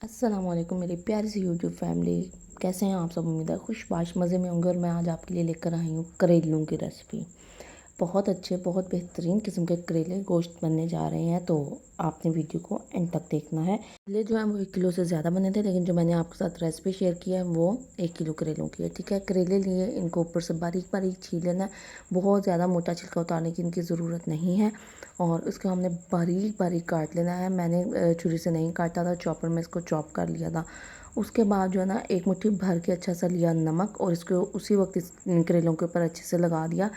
अस्सलाम वालेकुम मेरी प्यारी सी यूट्यूब फैमिली। कैसे हैं आप सब? उम्मीद है खुशबाश मज़े में होंगे। और मैं आज आपके लिए लेकर आई हूँ करेलों की रेसिपी। बहुत अच्छे बहुत बेहतरीन किस्म के करेले गोश्त बनने जा रहे हैं, तो आपने वीडियो को एंड तक देखना है। करेले जो है वो 1 किलो से ज़्यादा बने थे, लेकिन जो मैंने आपके साथ रेसिपी शेयर की है वो 1 किलो करेलों की है। ठीक है, करेले लिए, इनको ऊपर से बारीक बारीक छील लेना है। बहुत ज़्यादा मोटा छिलका उतारने की इनकी ज़रूरत नहीं है। और इसको हमने बारीक बारीक काट लेना है। मैंने छुरी से नहीं काटा था, चॉपर में इसको चॉप कर लिया था। उसके बाद जो है ना, एक मुट्ठी भर के अच्छा सा लिया नमक, और इसको उसी वक्त इस करेलों के ऊपर अच्छे से लगा दिया।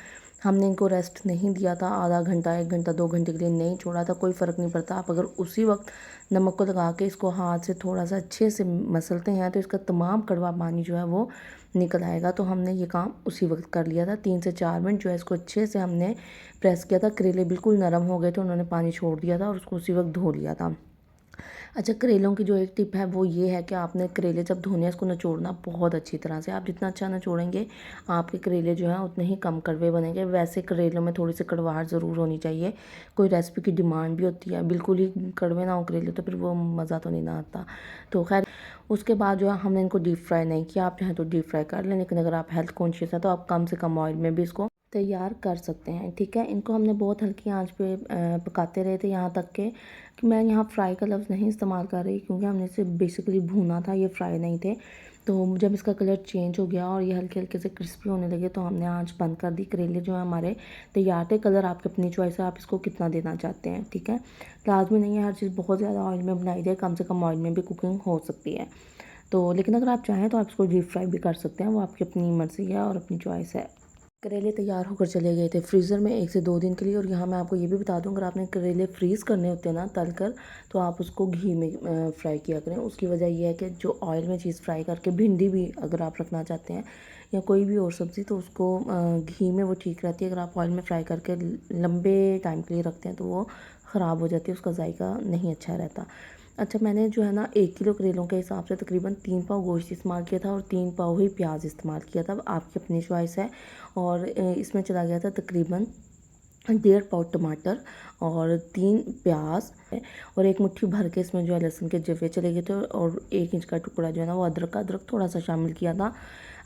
हमने इनको रेस्ट नहीं दिया था, आधा घंटा 1 घंटा 2 घंटे के लिए नहीं छोड़ा था, कोई फ़र्क नहीं पड़ता। आप अगर उसी वक्त नमक को लगा के इसको हाथ से थोड़ा सा अच्छे से मसलते हैं तो इसका तमाम कड़वा पानी जो है वो निकल आएगा। तो हमने ये काम उसी वक्त कर लिया था। 3 से 4 मिनट जो है इसको अच्छे से हमने प्रेस किया था। करेले बिल्कुल नरम हो गए थे, उन्होंने पानी छोड़ दिया था, और उसको उसी वक्त धो लिया था। अच्छा, करेलों की जो एक टिप है वो ये है कि आपने करेले जब धोने हैं इसको निचोड़ना बहुत अच्छी तरह से। आप जितना अच्छा निचोड़ेंगे आपके करेले जो हैं उतने ही कम कड़वे बनेंगे। वैसे करेलों में थोड़ी सी कड़वाहट ज़रूर होनी चाहिए। कोई रेसिपी की डिमांड भी होती है, बिल्कुल ही कड़वे ना हो करेले तो फिर वो मज़ा तो नहीं ना आता। तो खैर, उसके बाद जो है हमने इनको डीप फ्राई नहीं किया। आप चाहें तो डीप फ्राई कर लें, लेकिन अगर आप हेल्थ कॉन्शियस हैं तो आप कम से कम ऑयल में भी इसको तैयार कर सकते हैं। ठीक है, इनको हमने बहुत हल्की आंच पे पकाते रहे थे, यहाँ तक के कि मैं यहाँ फ्राई का लफ्ज़ नहीं इस्तेमाल कर रही, क्योंकि हमने इसे बेसिकली भूना था, ये फ्राई नहीं थे। तो जब इसका कलर चेंज हो गया और ये हल्के हल्के से क्रिस्पी होने लगे तो हमने आंच बंद कर दी। करेले जो है हमारे तैयार थे। कलर आपकी अपनी चॉइस है, आप इसको कितना देना चाहते हैं। ठीक है, लाजमी नहीं है हर चीज़ बहुत ज़्यादा ऑयल में बनाई जाए, कम से कम ऑयल में भी कुकिंग हो सकती है। तो लेकिन अगर आप चाहें तो आप इसको डीप फ्राई भी कर सकते हैं, वो आपकी अपनी मर्ज़ी है और अपनी चॉइस है। करेले तैयार होकर चले गए थे फ्रीज़र में 1 से 2 दिन के लिए। और यहाँ मैं आपको ये भी बता दूँ, अगर आपने करेले फ्रीज़ करने होते हैं ना तल कर, तो आप उसको घी में फ्राई किया करें। उसकी वजह ये है कि जो ऑयल में चीज़ फ्राई करके, भिंडी भी अगर आप रखना चाहते हैं या कोई भी और सब्ज़ी, तो उसको घी में वो ठीक रहती है। अगर आप ऑयल में फ्राई करके लंबे टाइम के लिए रखते हैं तो वो ख़राब हो जाती है, उसका जायका नहीं अच्छा रहता। अच्छा, मैंने जो है ना 1 किलो करेलों के हिसाब से तकरीबन 3 पाव गोश्त इस्तेमाल किया था और 3 पाव ही प्याज इस्तेमाल किया था। आपकी अपनी चॉइस है। और इसमें चला गया था तकरीबन 1.5 पाव टमाटर और 3 प्याज, और एक मुट्ठी भर के इसमें जो है लहसुन के जवे चले गए थे, और 1 इंच का टुकड़ा जो है ना वो अदरक थोड़ा सा शामिल किया था।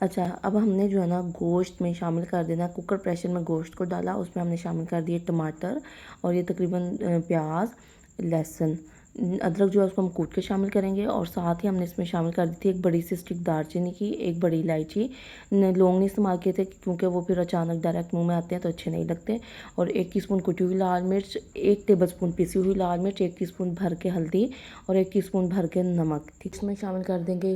अच्छा, अब हमने जो है ना गोश्त में शामिल कर देना। कुकर प्रेशर में गोश्त को डाला, उसमें हमने शामिल कर दिए टमाटर, और ये तकरीबन प्याज, लहसुन, अदरक जो है उसको हम कूट के शामिल करेंगे। और साथ ही हमने इसमें शामिल कर दी थी एक बड़ी सी स्टिक दालचीनी की, एक बड़ी इलायची। लौंग नहीं इस्तेमाल किए थे क्योंकि वो फिर अचानक डायरेक्ट मुंह में आते हैं तो अच्छे नहीं लगते। और 1 टीस्पून कुटी हुई लाल मिर्च, 1 टेबलस्पून पिसी हुई लाल मिर्च, 1 टीस्पून भर के हल्दी, और 1 टीस्पून भर के नमक। ठीक, इसमें शामिल कर देंगे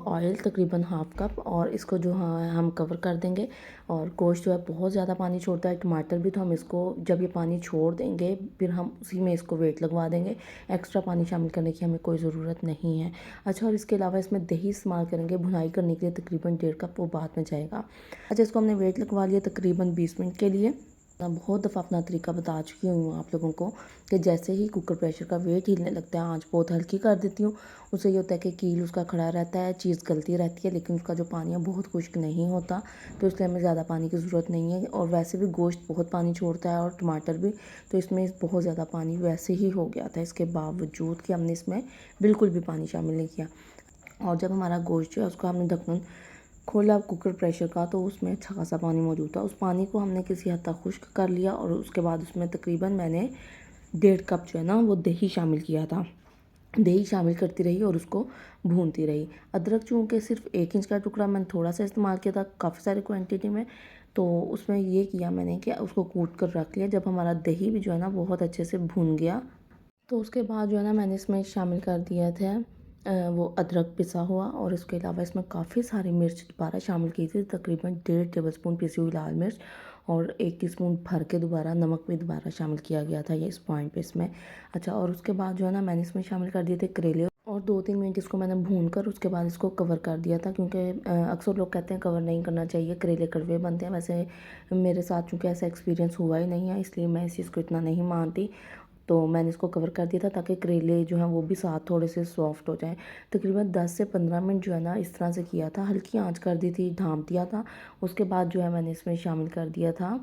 ऑयल तकरीबन हाफ कप, और इसको जो है हम कवर कर देंगे। और गोश्त जो है बहुत ज़्यादा पानी छोड़ता है, टमाटर भी, तो हम इसको जब ये पानी छोड़ देंगे फिर हम उसी में इसको वेट लगवा देंगे। एक्स्ट्रा पानी शामिल करने की हमें कोई ज़रूरत नहीं है। अच्छा, और इसके अलावा इसमें दही इस्तेमाल करेंगे भुनाई करने के लिए, तकरीबन 1.5 कप, वो बाद में जाएगा। अच्छा, इसको हमने वेट लगवा लिया तकरीबन 20 मिनट के लिए। मैं बहुत दफ़ा अपना तरीका बता चुकी हूँ आप लोगों को कि जैसे ही कुकर प्रेशर का वेट हिलने लगता है, आंच बहुत हल्की कर देती हूँ। उससे ये होता है कि कील उसका खड़ा रहता है, चीज़ गलती रहती है, लेकिन उसका जो पानी है बहुत खुश्क नहीं होता। तो इसलिए हमें ज़्यादा पानी की ज़रूरत नहीं है। और वैसे भी गोश्त बहुत पानी छोड़ता है और टमाटर भी, तो इसमें बहुत ज़्यादा पानी वैसे ही हो गया था, इसके बावजूद कि हमने इसमें बिल्कुल भी पानी शामिल नहीं किया। और जब हमारा गोश्त जो है उसको हमने ढक्कन खोला कुकर प्रेशर का, तो उसमें अच्छा खासा पानी मौजूद था। उस पानी को हमने किसी हद तक खुश्क कर लिया, और उसके बाद उसमें तकरीबन मैंने 1.5 कप जो है ना वो दही शामिल किया था। दही शामिल करती रही और उसको भूनती रही। अदरक चूँकि सिर्फ 1 इंच का टुकड़ा मैंने थोड़ा सा इस्तेमाल किया था काफ़ी सारी क्वांटिटी में, तो उसमें ये किया मैंने कि उसको कूट कर रख लिया। जब हमारा दही भी जो है ना बहुत अच्छे से भून गया, तो उसके बाद जो है ना मैंने इसमें शामिल कर दिया था वो अदरक पिसा हुआ, और इसके अलावा इसमें काफ़ी सारी मिर्च दोबारा शामिल की थी, तकरीबन 1.5 टेबलस्पून पिसी हुई लाल मिर्च, और 1 टीस्पून भर के दोबारा नमक भी दोबारा शामिल किया गया था ये इस पॉइंट पे इसमें। अच्छा, और उसके बाद जो है ना मैंने इसमें शामिल कर दिए थे करेले, और 2-3 मिनट इसको मैंने भून कर उसके बाद इसको कवर कर दिया था, क्योंकि अक्सर लोग कहते हैं कवर नहीं करना चाहिए, करेले कड़वे बनते हैं। वैसे मेरे साथ चूँकि ऐसा एक्सपीरियंस हुआ ही नहीं है, इसलिए मैं इस चीज़ को इतना नहीं मानती। तो मैंने इसको कवर कर दिया था ताकि करेले जो हैं वो भी साथ थोड़े से सॉफ्ट हो जाएं। तकरीबन 10 से 15 मिनट जो है ना इस तरह से किया था, हल्की आंच कर दी थी, ढाँप दिया था। उसके बाद जो है मैंने इसमें शामिल कर दिया था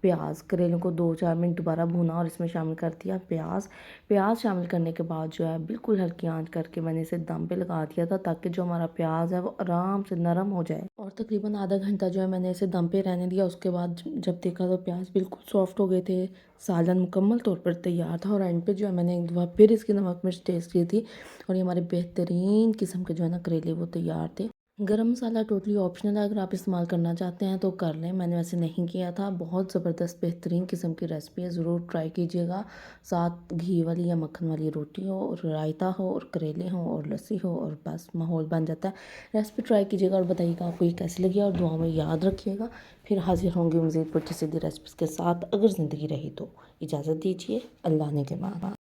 प्याज, करेलों को 2-4 मिनट दोबारा भूना और इसमें शामिल कर दिया प्याज शामिल करने के बाद जो है बिल्कुल हल्की आंच करके मैंने इसे दम पे लगा दिया था, ताकि जो हमारा प्याज है वो आराम से नरम हो जाए। और तकरीबन आधा घंटा जो है मैंने इसे दम पे रहने दिया। उसके बाद जब देखा तो प्याज बिल्कुल सॉफ्ट हो गए थे, सालन मुकम्मल तौर पर तैयार था। और एंड पे जो है मैंने एक दफ़ा फिर इसकी नमक मिर्च टेस्ट की थी और ये हमारे बेहतरीन किस्म के जो है ना करेले वो तैयार थे। गरम मसाला टोटली ऑप्शनल है, अगर आप इस्तेमाल करना चाहते हैं तो कर लें, मैंने वैसे नहीं किया था। बहुत ज़बरदस्त बेहतरीन किस्म की रेसिपी है, ज़रूर ट्राई कीजिएगा। साथ घी वाली या मक्खन वाली रोटी हो और रायता हो और करेले हों और लस्सी हो और बस माहौल बन जाता है। रेसिपी ट्राई कीजिएगा और बताइएगा आपको ये कैसी लगी और दुआ में याद रखिएगा। फिर हाजिर होंगे मज़ीद पुठी सीधी रेसिपीज़ के साथ, अगर ज़िंदगी रही तो। इजाज़त दीजिए, अल्लाह ने के बाद।